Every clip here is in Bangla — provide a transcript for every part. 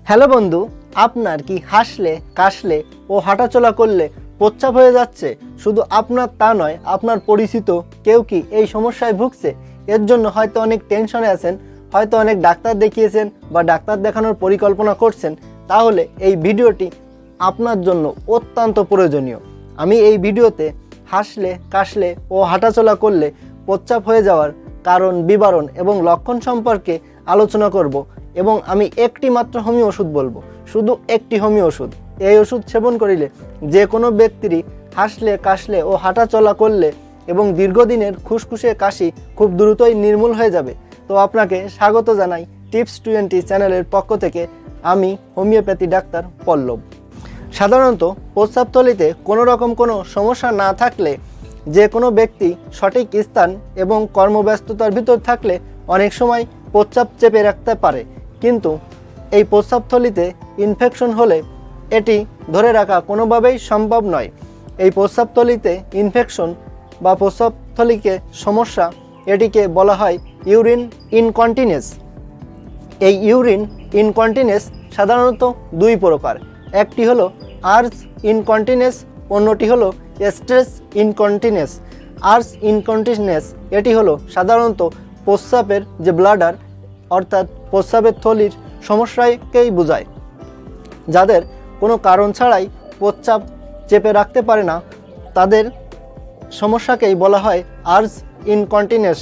হ্যালো বন্ধু, আপনার কি হাসলে কাশলে ও হাঁটাচলা করলে প্রস্রাব হয়ে যাচ্ছে? শুধু আপনার তা নয়, আপনার পরিচিত কেউ কি এই সমস্যায় ভুগছে? এর জন্য হয়তো অনেক টেনশনে আছেন, হয়তো অনেক ডাক্তার দেখিয়েছেন বা ডাক্তার দেখানোর পরিকল্পনা করছেন। তাহলে এই ভিডিওটি আপনার জন্য অত্যন্ত প্রয়োজনীয়। আমি এই ভিডিওতে হাসলে কাশলে ও হাঁটাচলা করলে প্রস্রাব হয়ে যাওয়ার কারণ, বিবরণ এবং লক্ষণ সম্পর্কে আলোচনা করব এবং আমি একটি মাত্র হোমিও ওষুধ বলবো, শুধু একটি হোমিও ওষুধ। এই ওষুধ সেবন করিলে যে কোনো ব্যক্তিরই হাসলে কাশলে ও হাঁটাচলা করলে এবং দীর্ঘদিনের খুসখুসে কাশি খুব দ্রুতই নির্মূল হয়ে যাবে। তো আপনাকে স্বাগত জানাই টিপস 20 চ্যানেলের পক্ষ থেকে। আমি হোমিওপ্যাথি ডাক্তার পল্লব। সাধারণত প্রস্রাবথলিতে কোনো রকম কোনো সমস্যা না থাকলে যে কোনো ব্যক্তি সঠিক স্থান এবং কর্মব্যস্ততার ভিতর থাকলে অনেক সময় প্রস্রাব চেপে রাখতে পারে, কিন্তু এই প্রস্রাবথলিতে ইনফেকশন হলে এটি ধরে রাখা কোনোভাবেই সম্ভব নয়। এই প্রস্রাবথলিতে ইনফেকশন বা প্রস্রাবথলিকে সমস্যা, এটিকে বলা হয় ইউরিন ইনকন্টিনেন্স। এই ইউরিন ইনকন্টিনেন্স সাধারণত দুই প্রকার, একটি হলো আর্স ইনকন্টিনেন্স, অন্যটি হলো স্ট্রেস ইনকন্টিনেন্স। আর্স ইনকন্টিনেন্স এটি হলো সাধারণত প্রস্রাবের যে ব্লাডার অর্থাৎ প্রস্রাবের থলির সমস্যাকেই বোঝায়। যাদের কোনো কারণ ছাড়াই প্রস্রাব চেপে রাখতে পারে না, তাদের সমস্যাকেই বলা হয় আর্স ইনকন্টিনেন্স।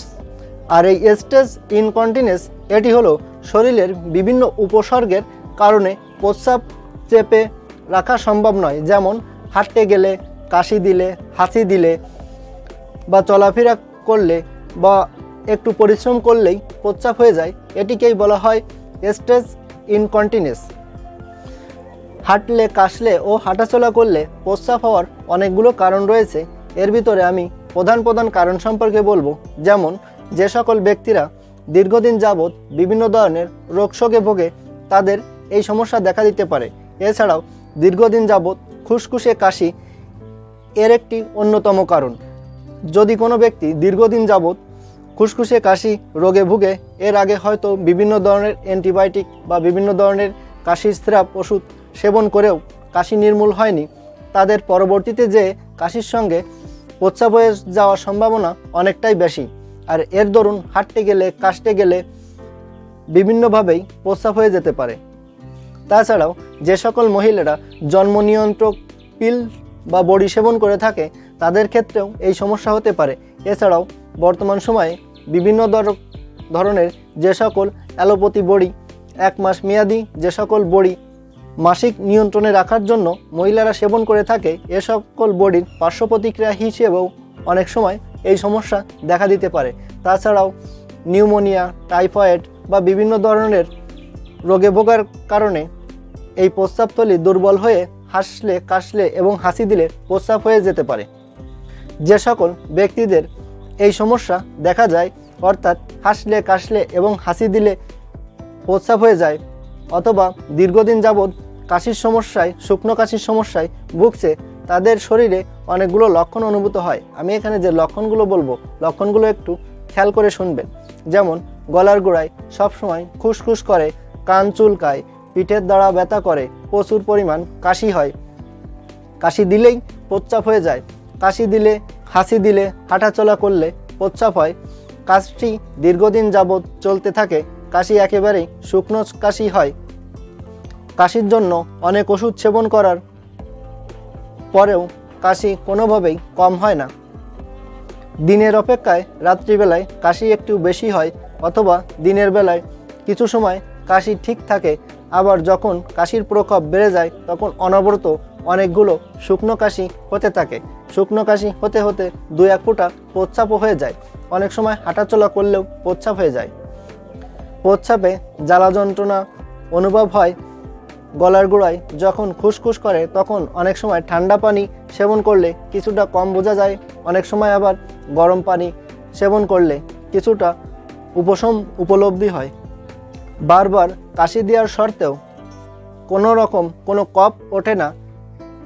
আর এই স্ট্রেস ইনকন্টিনেন্স এটি হলো শরীরের বিভিন্ন উপসর্গের কারণে প্রস্রাব চেপে রাখা সম্ভব নয়, যেমন হাঁটতে গেলে, কাশি দিলে, হাঁচি দিলে বা চলাফেরা করলে বা একটু পরিশ্রম করলেই প্রস্রাব হয়ে যায়। এটিকেই বলা হয় স্ট্রেস ইনকন্টিনেন্স। হাঁটলে কাশলে ও হাঁটাচলা করলে প্রস্রাব হওয়ার অনেকগুলো কারণ রয়েছে। এর ভিতরে আমি প্রধান কারণ সম্পর্কে বলবো। যেমন, যে সকল ব্যক্তিরা দীর্ঘদিন যাবৎ বিভিন্ন ধরনের রোগশোকে ভোগে তাদের এই সমস্যা দেখা দিতে পারে। এছাড়াও দীর্ঘদিন যাবৎ খুসখুসে কাশি এর একটি অন্যতম কারণ। যদি কোনো ব্যক্তি দীর্ঘদিন যাবৎ খুসখুসে কাশি রোগে ভুগে, এর আগে হয়তো বিভিন্ন ধরনের অ্যান্টিবায়োটিক বা বিভিন্ন ধরনের কাশির সিরাপ ওষুধ সেবন করেও কাশি নির্মূল হয়নি, তাদের পরবর্তীতে যে কাশির সঙ্গে প্রস্রাব হয়ে যাওয়ার সম্ভাবনা অনেকটাই বেশি। আর এর দরুন হাঁটতে গেলে, কাশতে গেলে বিভিন্নভাবেই প্রস্রাব হয়ে যেতে পারে। তাছাড়াও যে সকল মহিলারা জন্ম নিয়ন্ত্রক পিল বা বড়ি সেবন করে থাকে, তাদের ক্ষেত্রেও এই সমস্যা হতে পারে। এছাড়াও বর্তমান সময়ে বিভিন্ন ধরনের যে সকল অ্যালোপ্যাথি বড়ি, 1 মাস মেয়াদি যে সকল বড়ি মাসিক নিয়ন্ত্রণে রাখার জন্য মহিলারা সেবন করে থাকে, এ সকল বড়ির পার্শ্ব প্রতিক্রিয়া হিসেবেও অনেক সময় এই সমস্যা দেখা দিতে পারে। তাছাড়াও নিউমোনিয়া, টাইফয়েড বা বিভিন্ন ধরনের রোগে ভোগার কারণে এই প্রস্রাবথলি দুর্বল হয়ে হাসলে কাশলে এবং হাসি দিলে প্রস্রাব হয়ে যেতে পারে। যে সকল ব্যক্তিদের এই সমস্যা দেখা যায়, অর্থাৎ হাসলে কাশলে এবং হাসি দিলে প্রস্রাব হয়ে যায়, অথবা দীর্ঘদিন যাবৎ কাশির সমস্যায়, শুকনো কাশির সমস্যায় ভুগছে, তাদের শরীরে অনেকগুলো লক্ষণ অনুভূত হয়। আমি এখানে যে লক্ষণগুলো বলবো, লক্ষণগুলো একটু খেয়াল করে শুনবেন। যেমন, গলার গোড়ায় সবসময় খুসখুস করে, কান চুলকায়, পিঠের দ্বারা ব্যথা করে, প্রচুর পরিমাণ কাশি হয়, কাশি দিলেই প্রস্রাব হয়ে যায়, কাশি দিলে, হাসি দিলে, হাঁটাচলা করলে প্রস্রাব হয়, কাশি দীর্ঘদিন যাবৎ চলতে থাকে, কাশি একেবারেই শুকনো কাশি হয়, কাশির জন্য অনেক ওষুধ সেবন করার পরেও কাশি কোনোভাবেই কম হয় না, দিনের অপেক্ষায় রাত্রিবেলায় কাশি একটু বেশি হয়, অথবা দিনের বেলায় কিছু সময় কাশি ঠিক থাকে, আবার যখন কাশির প্রকোপ বেড়ে যায় তখন অনবরত অনেকগুলো শুকনো কাশি হতে থাকে। শুকনো কাশি হতে হতে 2-1 ফোঁটা প্রস্রাবও হয়ে যায়। অনেক সময় হাঁটাচলা করলেও প্রস্রাব হয়ে যায়। প্রস্রাবে জ্বালা যন্ত্রণা অনুভব হয়। গলার গোড়ায় যখন খুসখুস করে তখন অনেক সময় ঠান্ডা পানি সেবন করলে কিছুটা কম বোঝা যায়, অনেক সময় আবার গরম পানি সেবন করলে কিছুটা উপশম উপলব্ধি হয়। বারবার কাশি দেওয়ার সত্ত্বেও কোনো রকম কোনো কফ ওঠে না,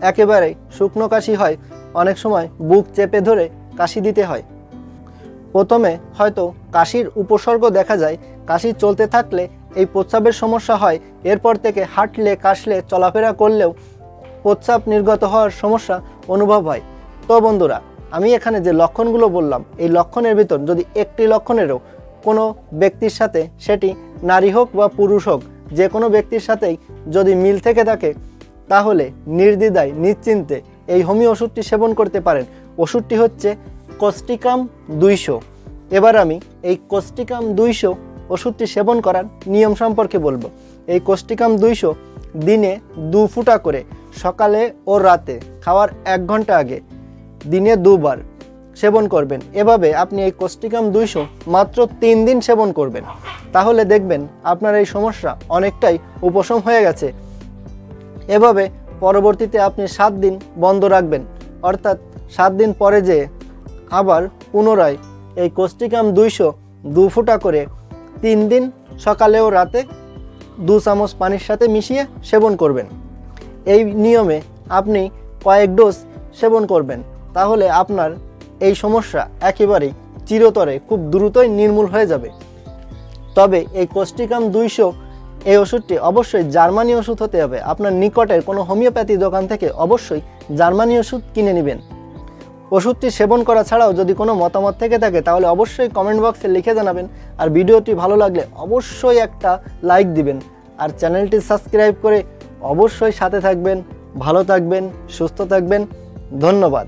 একেবারে শুকনো কাশি হয়, অনেক সময় বুক চেপে ধরে কাশি দিতে হয়। প্রথমে হয়তো কাশির উপসর্গ দেখা যায়, কাশি চলতে থাকলে এই প্রস্রাবের সমস্যা হয়, এরপর থেকে হাঁটলে কাশলে চলাফেরা করলেও প্রস্রাব নির্গত হওয়ার সমস্যা অনুভব হয়। তো বন্ধুরা, আমি এখানে যে লক্ষণগুলো বললাম, এই লক্ষণের ভিতর যদি একটি লক্ষণেরও কোনো ব্যক্তির সাথে, সেটি নারী হোক বা পুরুষ হোক, যে কোনো ব্যক্তির সাথেই যদি মিল থেকে থাকে, তাহলে নির্দ্বিধায় নিশ্চিন্তে এই হোমিও ওষুধটি সেবন করতে পারেন। ওষুধটি হচ্ছে কোস্টিকাম 200। এবার আমি এই কোস্টিকাম 200 ওষুধটি সেবন করার নিয়ম সম্পর্কে বলবো। এই কোস্টিকাম 200 দিনে 2 ফুটা করে সকালে ও রাতে খাওয়ার 1 ঘন্টা আগে দিনে 2 বার সেবন করবেন। এভাবে আপনি এই কোস্টিকাম 200 মাত্র 3 দিন সেবন করবেন, তাহলে দেখবেন আপনার এই সমস্যা অনেকটাই উপশম হয়ে গেছে। এভাবে পরবর্তীতে আপনি 7 দিন বন্ধ রাখবেন, অর্থাৎ 7 দিন পরে যে আবার পুনরায় এই কোস্টিকাম 200 2 ফুটা করে 3 দিন সকালে ও রাতে 2 চামচ পানির সাথে মিশিয়ে সেবন করবেন। এই নিয়মে আপনি কয়েক ডোজ সেবন করবেন, তাহলে আপনার এই সমস্যা একেবারেই চিরতরে খুব দ্রুতই নির্মূল হয়ে যাবে। তবে এই কোস্টিকাম 200 এই ওষুধটি অবশ্যই জার্মানি ওষুধ হতে হবে। আপনার নিকটের কোনো হোমিওপ্যাথি দোকান থেকে অবশ্যই জার্মানি ওষুধ কিনে নেবেন। ওষুধটি সেবন করা ছাড়াও যদি কোনো মতামত থেকে থাকে তাহলে অবশ্যই কমেন্ট বক্সে লিখে জানাবেন। আর ভিডিওটি ভালো লাগলে অবশ্যই একটা লাইক দিবেন, আর চ্যানেলটি সাবস্ক্রাইব করে অবশ্যই সাথে থাকবেন। ভালো থাকবেন, সুস্থ থাকবেন। ধন্যবাদ।